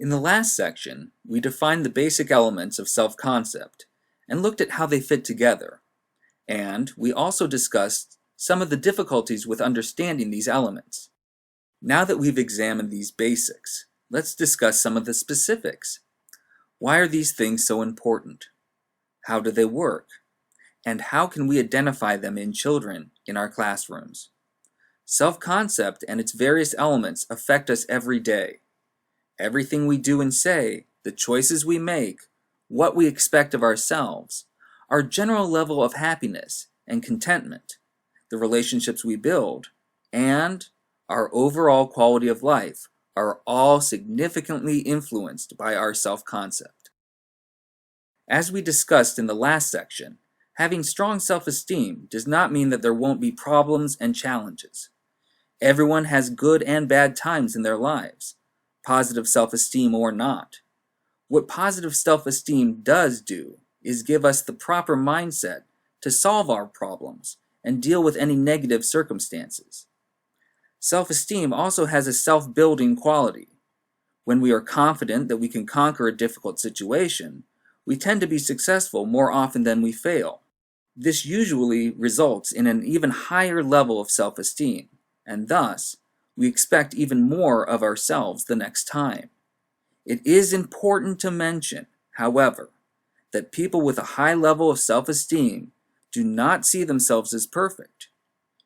In the last section, we defined the basic elements of self-concept and looked at how they fit together, and we also discussed some of the difficulties with understanding these elements. Now that we've examined these basics, let's discuss some of the specifics. Why are these things so important? How do they work? And how can we identify them in children in our classrooms? Self-concept and its various elements affect us every day. Everything we do and say, the choices we make, what we expect of ourselves, our general level of happiness and contentment, the relationships we build, and our overall quality of life are all significantly influenced by our self-concept. As we discussed in the last section, having strong self-esteem does not mean that there won't be problems and challenges. Everyone has good and bad times in their lives, positive self-esteem or not. What positive self-esteem does do is give us the proper mindset to solve our problems and deal with any negative circumstances. Self-esteem also has a self-building quality. When we are confident that we can conquer a difficult situation, we tend to be successful more often than we fail. This usually results in an even higher level of self-esteem, and thus, we expect even more of ourselves the next time. It is important to mention, however, that people with a high level of self-esteem do not see themselves as perfect.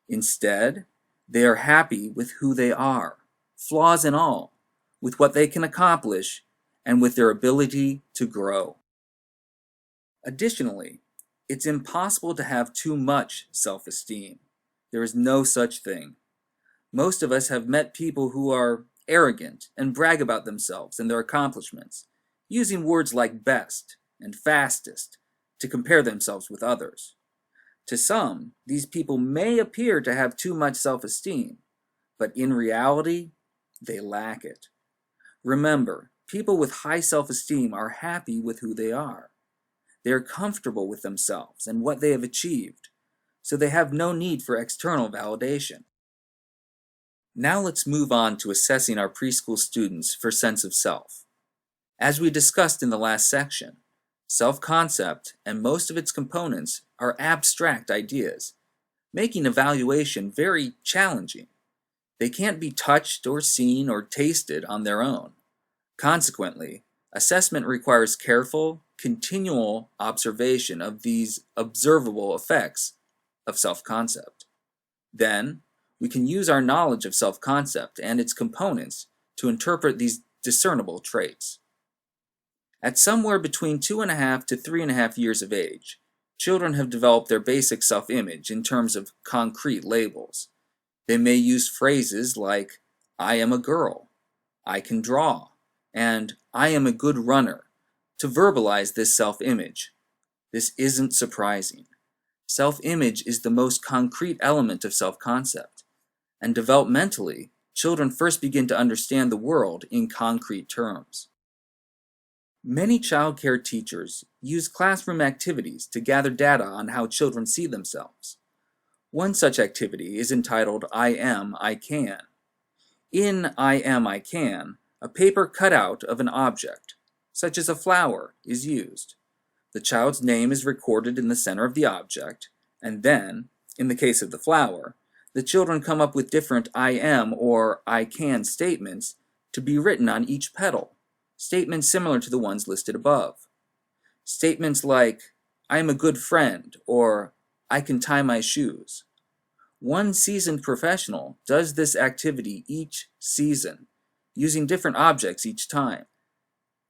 Instead, they are happy with who they are, flaws and all, with what they can accomplish, and with their ability to grow. Additionally, it's impossible to have too much self-esteem. There is no such thing. Most of us have met people who are arrogant and brag about themselves and their accomplishments, using words like best and fastest to compare themselves with others. To some, these people may appear to have too much self-esteem, but in reality, they lack it. Remember, people with high self-esteem are happy with who they are. They are comfortable with themselves and what they have achieved, so they have no need for external validation. Now let's move on to assessing our preschool students for sense of self. As we discussed in the last section, self-concept and most of its components are abstract ideas, making evaluation very challenging. They can't be touched or seen or tasted on their own. Consequently, assessment requires careful, continual observation of these observable effects of self-concept. Then, we can use our knowledge of self-concept and its components to interpret these discernible traits. At somewhere between 2.5 to 3.5 years of age, children have developed their basic self-image in terms of concrete labels. They may use phrases like, "I am a girl," "I can draw," and "I am a good runner" to verbalize this self-image. This isn't surprising. Self-image is the most concrete element of self-concept, and developmentally, children first begin to understand the world in concrete terms. Many child care teachers use classroom activities to gather data on how children see themselves. One such activity is entitled I Am, I Can. In I Am, I Can, a paper cutout of an object, such as a flower, is used. The child's name is recorded in the center of the object, and then, in the case of the flower, the children come up with different I am or I can statements to be written on each petal, statements similar to the ones listed above. Statements like, "I am a good friend," or "I can tie my shoes." One seasoned professional does this activity each season, using different objects each time.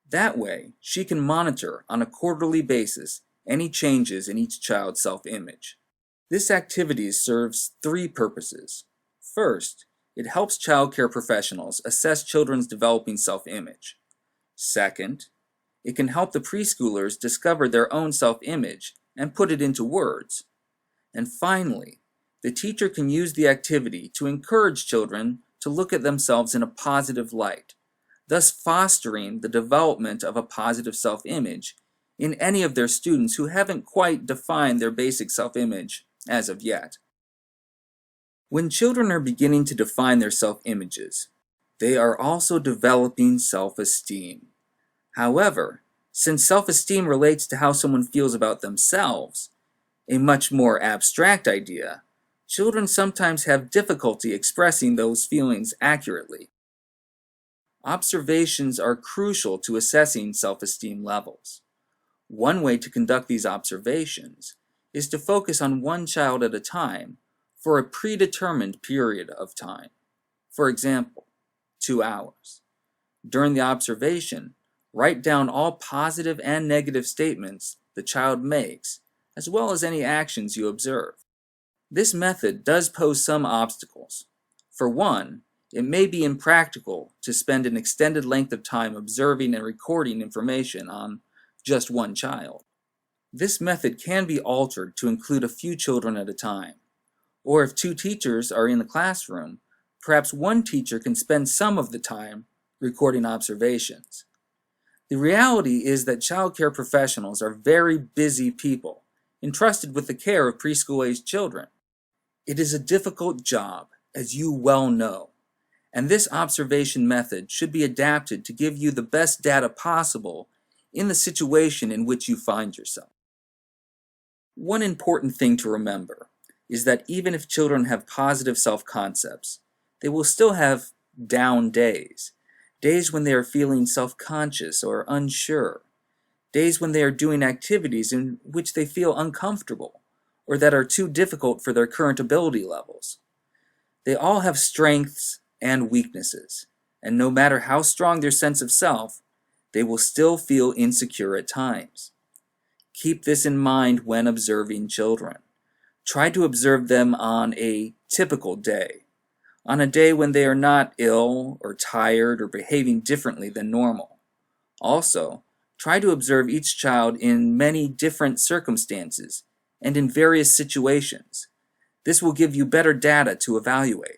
That way, she can monitor on a quarterly basis any changes in each child's self-image. This activity serves 3 purposes. First, it helps child care professionals assess children's developing self-image. Second, it can help the preschoolers discover their own self-image and put it into words. And finally, the teacher can use the activity to encourage children to look at themselves in a positive light, thus fostering the development of a positive self-image in any of their students who haven't quite defined their basic self-image as of yet. When children are beginning to define their self-images, They are also developing self-esteem. However, since self-esteem relates to how someone feels about themselves, a much more abstract idea, children sometimes have difficulty expressing those feelings accurately. Observations are crucial to assessing self-esteem levels. One way to conduct these observations is to focus on one child at a time for a predetermined period of time. For example, 2 hours. During the observation, write down all positive and negative statements the child makes, as well as any actions you observe. This method does pose some obstacles. For one, it may be impractical to spend an extended length of time observing and recording information on just one child. This method can be altered to include a few children at a time. Or if 2 teachers are in the classroom, perhaps one teacher can spend some of the time recording observations. The reality is that child care professionals are very busy people, entrusted with the care of preschool-aged children. It is a difficult job, as you well know, and this observation method should be adapted to give you the best data possible in the situation in which you find yourself. One important thing to remember is that even if children have positive self-concepts, they will still have down days, days when they are feeling self-conscious or unsure, days when they are doing activities in which they feel uncomfortable or that are too difficult for their current ability levels. They all have strengths and weaknesses, and no matter how strong their sense of self, they will still feel insecure at times. Keep this in mind when observing children. Try to observe them on a typical day, on a day when they are not ill or tired or behaving differently than normal. Also, try to observe each child in many different circumstances and in various situations. This will give you better data to evaluate.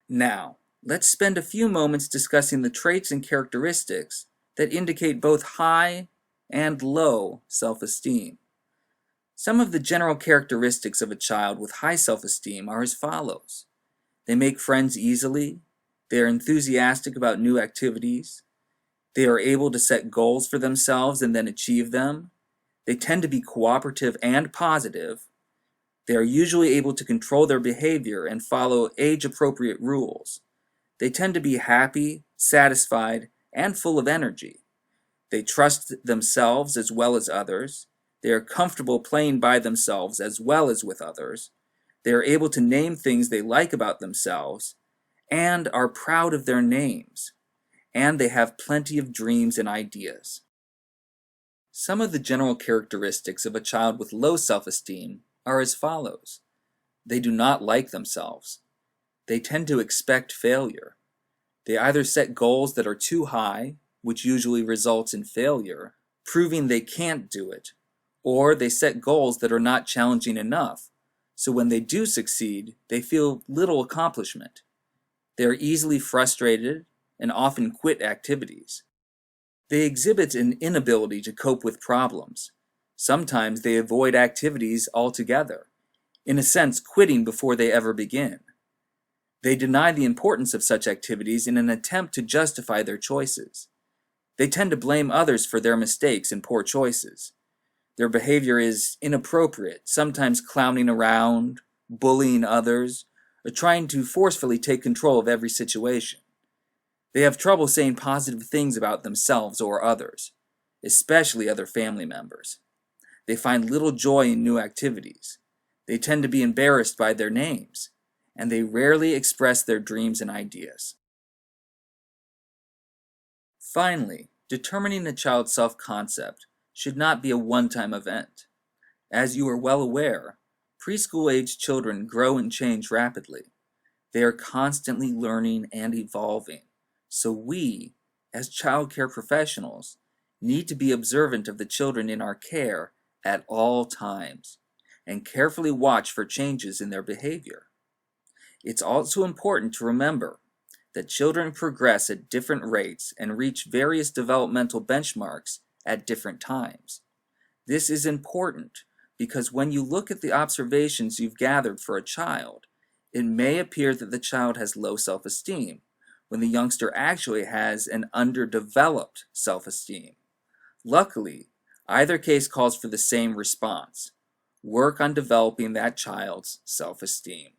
Now, let's spend a few moments discussing the traits and characteristics that indicate both high and low self-esteem. Some of the general characteristics of a child with high self-esteem are as follows. They make friends easily, they are enthusiastic about new activities, they are able to set goals for themselves and then achieve them, they tend to be cooperative and positive, they are usually able to control their behavior and follow age-appropriate rules, they tend to be happy, satisfied, and full of energy, they trust themselves as well as others, they are comfortable playing by themselves as well as with others, they are able to name things they like about themselves, and are proud of their names, and they have plenty of dreams and ideas. Some of the general characteristics of a child with low self-esteem are as follows. They do not like themselves. They tend to expect failure. They either set goals that are too high, which usually results in failure, proving they can't do it, or they set goals that are not challenging enough, so when they do succeed, they feel little accomplishment. They are easily frustrated and often quit activities. They exhibit an inability to cope with problems. Sometimes they avoid activities altogether, in a sense quitting before they ever begin. They deny the importance of such activities in an attempt to justify their choices. They tend to blame others for their mistakes and poor choices. Their behavior is inappropriate, sometimes clowning around, bullying others, or trying to forcefully take control of every situation. They have trouble saying positive things about themselves or others, especially other family members. They find little joy in new activities. They tend to be embarrassed by their names, and they rarely express their dreams and ideas. Finally, determining a child's self-concept should not be a one-time event. As you are well aware, preschool-aged children grow and change rapidly. They are constantly learning and evolving, so we, as child care professionals, need to be observant of the children in our care at all times and carefully watch for changes in their behavior. It's also important to remember that children progress at different rates and reach various developmental benchmarks at different times. This is important because when you look at the observations you've gathered for a child, it may appear that the child has low self-esteem, when the youngster actually has an underdeveloped self-esteem. Luckily, either case calls for the same response: work on developing that child's self-esteem.